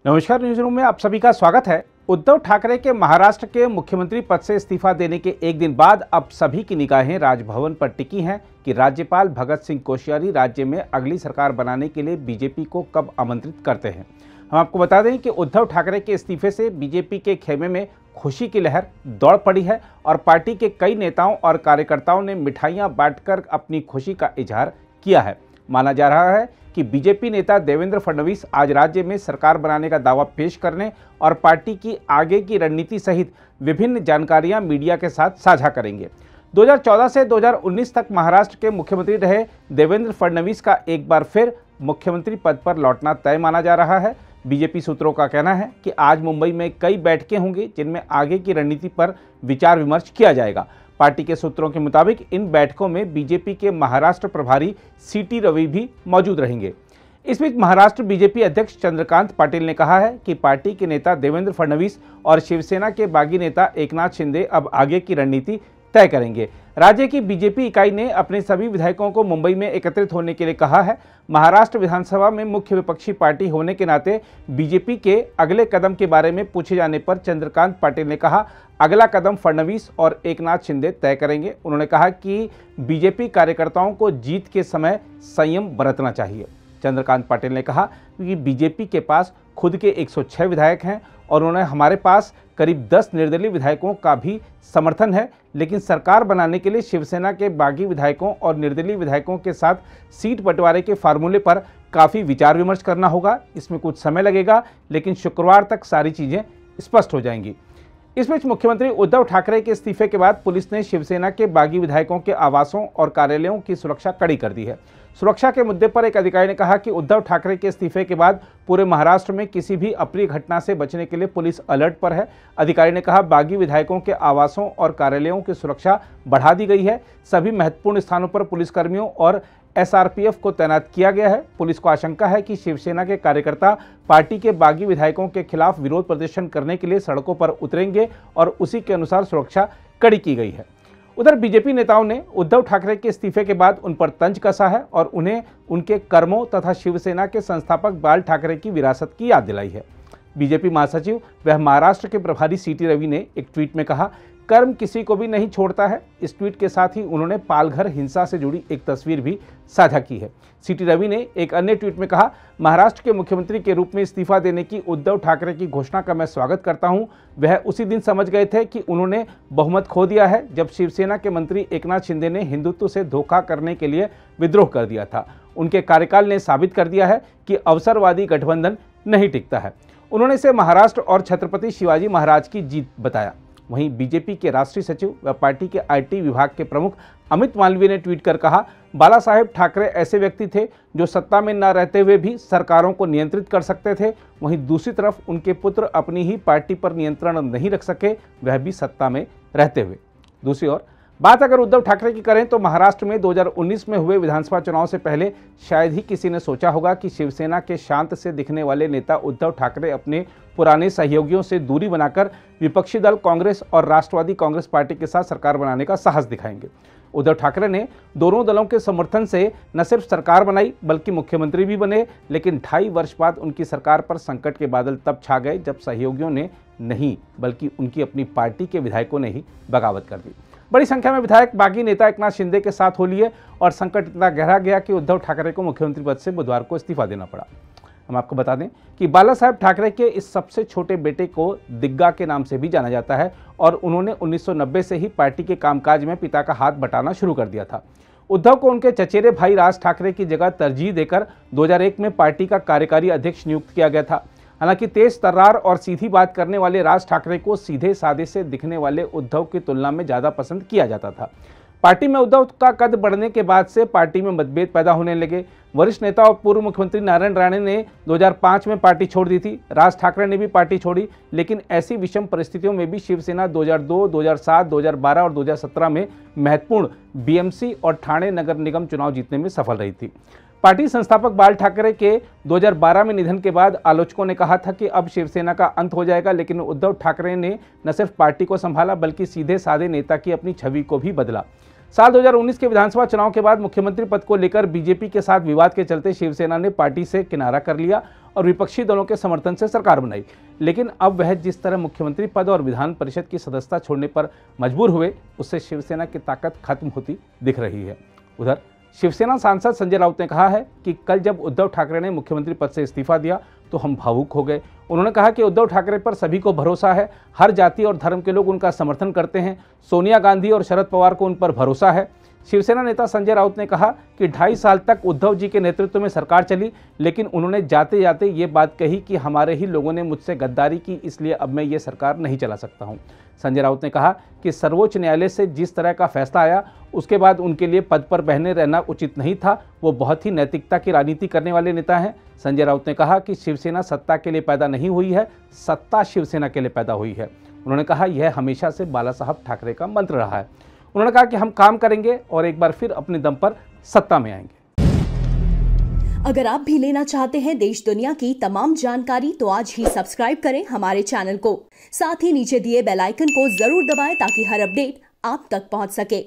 नमस्कार, news room में आप सभी का स्वागत है। उद्धव ठाकरे के महाराष्ट्र के मुख्यमंत्री पद से इस्तीफा देने के एक दिन बाद अब सभी की निगाहें राजभवन पर टिकी हैं कि राज्यपाल भगत सिंह कोश्यारी राज्य में अगली सरकार बनाने के लिए बीजेपी को कब आमंत्रित करते हैं। हम आपको बता दें कि उद्धव ठाकरे के इस्तीफे से बीजेपी के खेमे में खुशी की लहर दौड़ पड़ी है और पार्टी के कई नेताओं और कार्यकर्ताओं ने मिठाइयां बांटकर अपनी खुशी का इजहार किया है। माना जा रहा है कि बीजेपी नेता देवेंद्र फडणवीस आज राज्य में सरकार बनाने का दावा पेश करने और पार्टी की आगे की रणनीति सहित विभिन्न जानकारियां मीडिया के साथ साझा करेंगे। 2014 से 2019 तक महाराष्ट्र के मुख्यमंत्री रहे देवेंद्र फडणवीस का एक बार फिर मुख्यमंत्री पद पर लौटना तय माना जा रहा है। बीजेपी सूत्रों का कहना है कि आज मुंबई में कई बैठकें होंगी जिनमें आगे की रणनीति पर विचार विमर्श किया जाएगा। पार्टी के सूत्रों के मुताबिक इन बैठकों में बीजेपी के महाराष्ट्र प्रभारी सीटी रवि भी मौजूद रहेंगे। इस बीच महाराष्ट्र बीजेपी अध्यक्ष चंद्रकांत पाटिल ने कहा है कि पार्टी के नेता देवेंद्र फडणवीस और शिवसेना के बागी नेता एकनाथ शिंदे अब आगे की रणनीति तय करेंगे। राज्य की बीजेपी इकाई ने अपने सभी विधायकों को मुंबई में एकत्रित होने के लिए कहा है। महाराष्ट्र विधानसभा में मुख्य विपक्षी पार्टी होने के नाते बीजेपी के अगले कदम के बारे में पूछे जाने पर चंद्रकांत पाटिल ने कहा, अगला कदम फडणवीस और एकनाथ शिंदे तय करेंगे। उन्होंने कहा कि बीजेपी कार्यकर्ताओं को जीत के समय संयम बरतना चाहिए। चंद्रकांत पाटिल ने कहा कि बीजेपी के पास खुद के 106 विधायक हैं और उन्हें हमारे पास करीब 10 निर्दलीय विधायकों का भी समर्थन है, लेकिन सरकार बनाने के लिए शिवसेना के बागी विधायकों और निर्दलीय विधायकों के साथ सीट बंटवारे के फार्मूले पर काफ़ी विचार विमर्श करना होगा। इसमें कुछ समय लगेगा, लेकिन शुक्रवार तक सारी चीज़ें स्पष्ट हो जाएंगी। इस बीच मुख्यमंत्री उद्धव ठाकरे के इस्तीफे के बाद पुलिस ने शिवसेना के बागी विधायकों के आवासों और कार्यालयों की सुरक्षा कड़ी कर दी है। सुरक्षा के मुद्दे पर एक अधिकारी ने कहा कि उद्धव ठाकरे के इस्तीफे के बाद पूरे महाराष्ट्र में किसी भी अप्रिय घटना से बचने के लिए पुलिस अलर्ट पर है। अधिकारी ने कहा, बागी विधायकों के आवासों और कार्यालयों की सुरक्षा बढ़ा दी गई है। सभी महत्वपूर्ण स्थानों पर पुलिसकर्मियों और एसआरपीएफ को तैनात किया गया है। पुलिस को आशंका है कि शिवसेना के कार्यकर्ता पार्टी के बागी विधायकों के खिलाफ विरोध प्रदर्शन करने के लिए सड़कों पर उतरेंगे और उसी के अनुसार सुरक्षा कड़ी की गई है। उधर बीजेपी नेताओं ने उद्धव ठाकरे के इस्तीफे के बाद उन पर तंज कसा है और उन्हें उनके कर्मों तथा शिवसेना के संस्थापक बाल ठाकरे की विरासत की याद दिलाई है। बीजेपी महासचिव वह महाराष्ट्र के प्रभारी सीटी रवि ने एक ट्वीट में कहा, कर्म किसी को भी नहीं छोड़ता है। इस ट्वीट के साथ ही उन्होंने पालघर हिंसा से जुड़ी एक तस्वीर भी साझा की है। सीटी रवि ने एक अन्य ट्वीट में कहा, महाराष्ट्र के मुख्यमंत्री के रूप में इस्तीफा देने की उद्धव ठाकरे की घोषणा का मैं स्वागत करता हूं। वह उसी दिन समझ गए थे कि उन्होंने बहुमत खो दिया है जब शिवसेना के मंत्री एकनाथ शिंदे ने हिंदुत्व से धोखा करने के लिए विद्रोह कर दिया था। उनके कार्यकाल ने साबित कर दिया है कि अवसरवादी गठबंधन नहीं टिकता है। उन्होंने इसे महाराष्ट्र और छत्रपति शिवाजी महाराज की जीत बताया। वहीं बीजेपी के राष्ट्रीय सचिव व पार्टी के आईटी विभाग के प्रमुख अमित मालवीय ने ट्वीट कर कहा, बाला साहेब ठाकरे ऐसे व्यक्ति थे जो सत्ता में न रहते हुए भी सरकारों को नियंत्रित कर सकते थे। वहीं दूसरी तरफ उनके पुत्र अपनी ही पार्टी पर नियंत्रण नहीं रख सके, वह भी सत्ता में रहते हुए। दूसरी ओर बात अगर उद्धव ठाकरे की करें तो महाराष्ट्र में 2019 में हुए विधानसभा चुनाव से पहले शायद ही किसी ने सोचा होगा कि शिवसेना के शांत से दिखने वाले नेता उद्धव ठाकरे अपने पुराने सहयोगियों से दूरी बनाकर विपक्षी दल कांग्रेस और राष्ट्रवादी कांग्रेस पार्टी के साथ सरकार बनाने का साहस दिखाएंगे। उद्धव ठाकरे ने दोनों दलों के समर्थन से न सिर्फ सरकार बनाई बल्कि मुख्यमंत्री भी बने, लेकिन 2.5 वर्ष बाद उनकी सरकार पर संकट के बादल तब छा गए जब सहयोगियों ने नहीं बल्कि उनकी अपनी पार्टी के विधायकों ने ही बगावत कर दी। बड़ी संख्या में विधायक बागी नेता एकनाथ शिंदे के साथ हो लिए और संकट इतना गहरा गया कि उद्धव ठाकरे को मुख्यमंत्री पद से बुधवार को इस्तीफा देना पड़ा। हम आपको बता दें कि बाला साहेब ठाकरे के इस सबसे छोटे बेटे को दिग्गा के नाम से भी जाना जाता है और उन्होंने 1990 से ही पार्टी के कामकाज में पिता का हाथ बटाना शुरू कर दिया था। उद्धव को उनके चचेरे भाई राज ठाकरे की जगह तरजीह देकर 2001 में पार्टी का कार्यकारी अध्यक्ष नियुक्त किया गया था। हालांकि तेज तर्रार और सीधी बात करने वाले राज ठाकरे को सीधे साधे से दिखने वाले उद्धव की तुलना में ज़्यादा पसंद किया जाता था। पार्टी में उद्धव का कद बढ़ने के बाद से पार्टी में मतभेद पैदा होने लगे। वरिष्ठ नेता और पूर्व मुख्यमंत्री नारायण राणे ने 2005 में पार्टी छोड़ दी थी। राज ठाकरे ने भी पार्टी छोड़ी, लेकिन ऐसी विषम परिस्थितियों में भी शिवसेना 2002, 2007, 2012 और 2017 में महत्वपूर्ण बीएमसी और ठाणे नगर निगम चुनाव जीतने में सफल रही थी। पार्टी संस्थापक बाल ठाकरे के 2012 में निधन के बाद आलोचकों ने कहा था कि अब शिवसेना का अंत हो जाएगा, लेकिन उद्धव ठाकरे ने न सिर्फ पार्टी को संभाला बल्कि सीधे साधे नेता की अपनी छवि को भी बदला। साल 2019 के विधानसभा चुनाव के बाद मुख्यमंत्री पद को लेकर बीजेपी के साथ विवाद के चलते शिवसेना ने पार्टी से किनारा कर लिया और विपक्षी दलों के समर्थन से सरकार बनाई। लेकिन अब वह जिस तरह मुख्यमंत्री पद और विधान परिषद की सदस्यता छोड़ने पर मजबूर हुए, उससे शिवसेना की ताकत खत्म होती दिख रही है। उधर शिवसेना सांसद संजय राउत ने कहा है कि कल जब उद्धव ठाकरे ने मुख्यमंत्री पद से इस्तीफा दिया तो हम भावुक हो गए। उन्होंने कहा कि उद्धव ठाकरे पर सभी को भरोसा है, हर जाति और धर्म के लोग उनका समर्थन करते हैं। सोनिया गांधी और शरद पवार को उन पर भरोसा है। शिवसेना नेता संजय राउत ने कहा कि 2.5 साल तक उद्धव जी के नेतृत्व में सरकार चली, लेकिन उन्होंने जाते जाते ये बात कही कि हमारे ही लोगों ने मुझसे गद्दारी की, इसलिए अब मैं ये सरकार नहीं चला सकता हूं। संजय राउत ने कहा कि सर्वोच्च न्यायालय से जिस तरह का फैसला आया उसके बाद उनके लिए पद पर बहने रहना उचित नहीं था। वो बहुत ही नैतिकता की राजनीति करने वाले नेता हैं। संजय राउत ने कहा कि शिवसेना सत्ता के लिए पैदा नहीं हुई है, सत्ता शिवसेना के लिए पैदा हुई है। उन्होंने कहा यह हमेशा से बाला साहब ठाकरे का मंत्र रहा है। उन्होंने कहा कि हम काम करेंगे और एक बार फिर अपने दम पर सत्ता में आएंगे। अगर आप भी लेना चाहते हैं देश दुनिया की तमाम जानकारी तो आज ही सब्सक्राइब करें हमारे चैनल को। साथ ही नीचे दिए बेल आइकन को जरूर दबाएं ताकि हर अपडेट आप तक पहुंच सके।